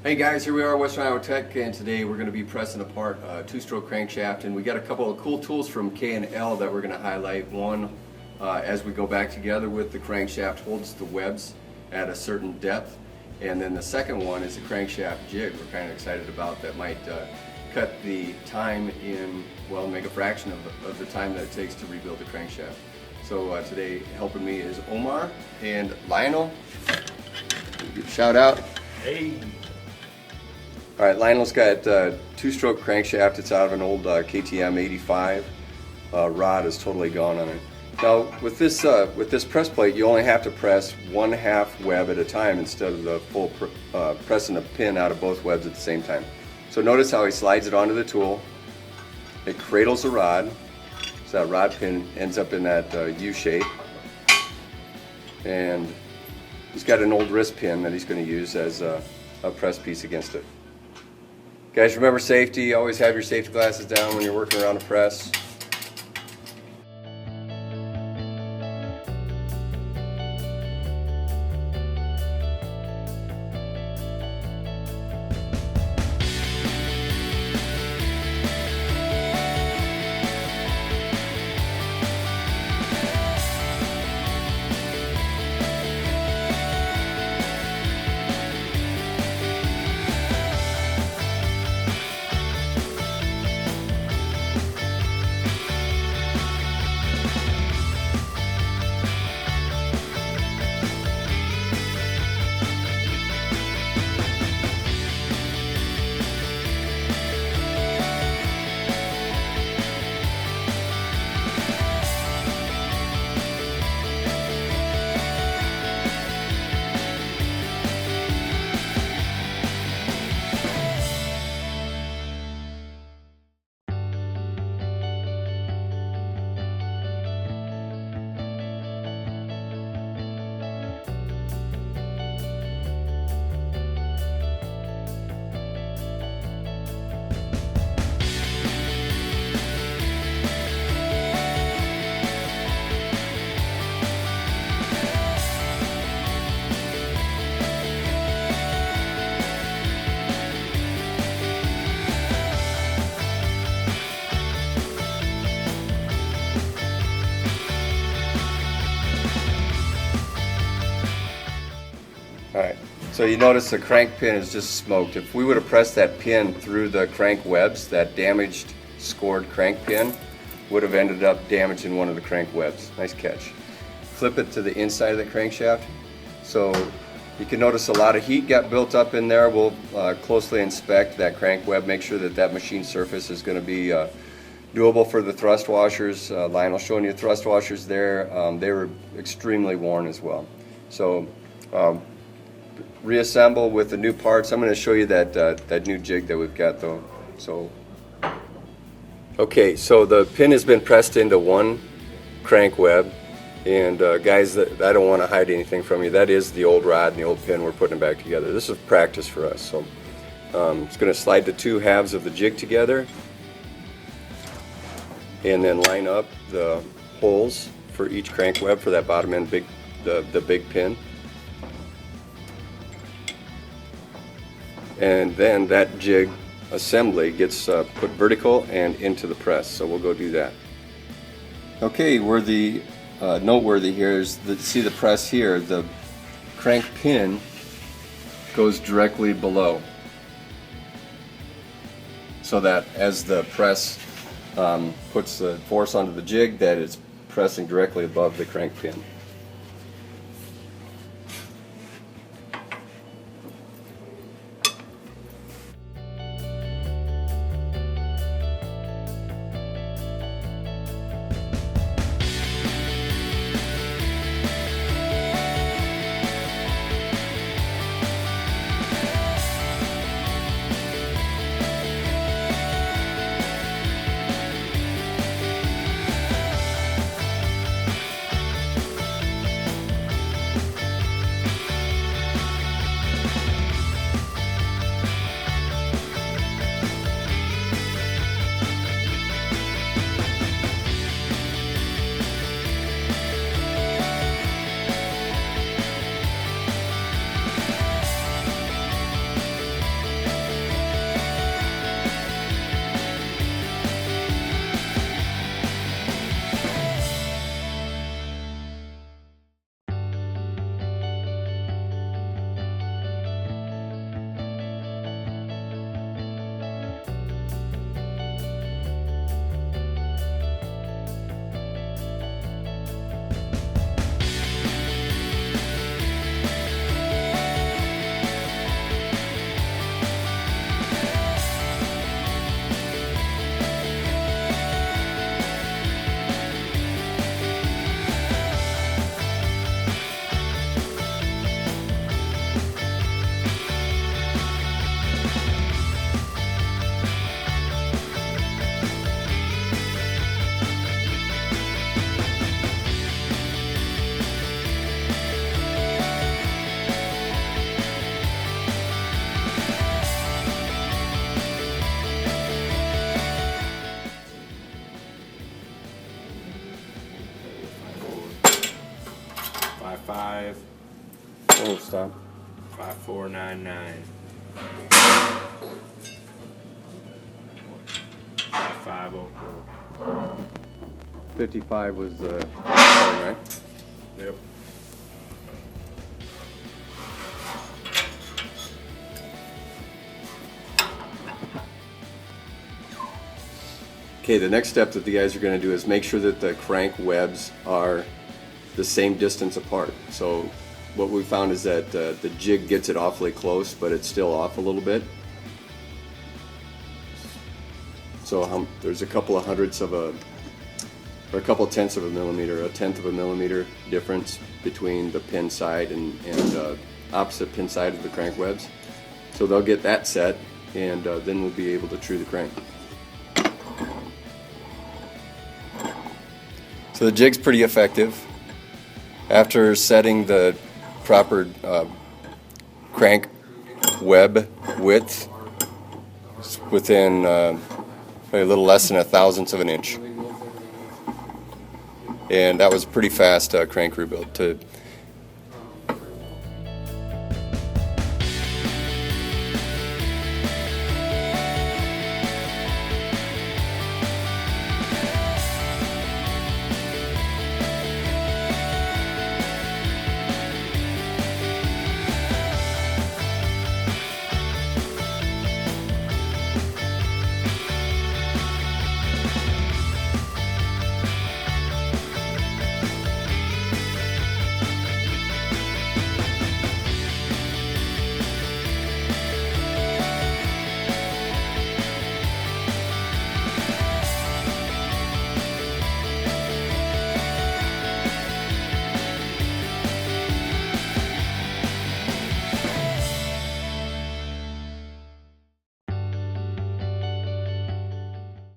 Hey guys, here we are, Western Iowa Tech, and today we're going to be pressing apart a two-stroke crankshaft, and we got a couple of cool tools from K&L that we're going to highlight. One, as we go back together with the crankshaft, holds the webs at a certain depth, and then the second one is a crankshaft jig we're kind of excited about that might cut the time in, well, make a fraction of the time that it takes to rebuild the crankshaft. So today helping me is Omar and Lionel. Give a shout out. Hey. All right, Lionel's got a two-stroke crankshaft. It's out of an old KTM 85. Rod is totally gone on it. Now, with this press plate, you only have to press 1/2 web at a time instead of the full pressing a pin out of both webs at the same time. So notice how he slides it onto the tool. It cradles the rod, so that rod pin ends up in that U shape. And he's got an old wrist pin that he's going to use as a press piece against it. Guys, remember safety. Always have your safety glasses down when you're working around a press. Alright, so you notice the crank pin is just smoked. If we would have pressed that pin through the crank webs, that damaged scored crank pin would have ended up damaging one of the crank webs. Nice catch. Flip it to the inside of the crankshaft. So you can notice a lot of heat got built up in there. We'll closely inspect that crank web, make sure that that machine surface is going to be doable for the thrust washers. Lionel showing you thrust washers there. They were extremely worn as well. So reassemble with the new parts. I'm going to show you that new jig that we've got though. So okay, so the pin has been pressed into one crank web, and guys, I don't want to hide anything from you. That is the old rod and the old pin. We're putting it back together. This is practice for us. So it's going to slide the two halves of the jig together and then line up the holes for each crank web for that bottom end the big pin. And then that jig assembly gets put vertical and into the press. So we'll go do that. Okay, noteworthy here is see the press here. The crank pin goes directly below, so that as the press puts the force onto the jig, that it's pressing directly above the crank pin. .50. 55 was the right? Yep. Okay, the next step that the guys are going to do is make sure that the crank webs are the same distance apart. So what we found is that the jig gets it awfully close, but it's still off a little bit. So there's a couple of hundredths of or a couple tenths of a millimeter, a tenth of a millimeter difference between the pin side and opposite pin side of the crank webs. So they'll get that set, and then we'll be able to true the crank. So the jig's pretty effective. After setting the proper crank web width, it's within a little less than 1/1000th of an inch. And that was pretty fast crank rebuild. To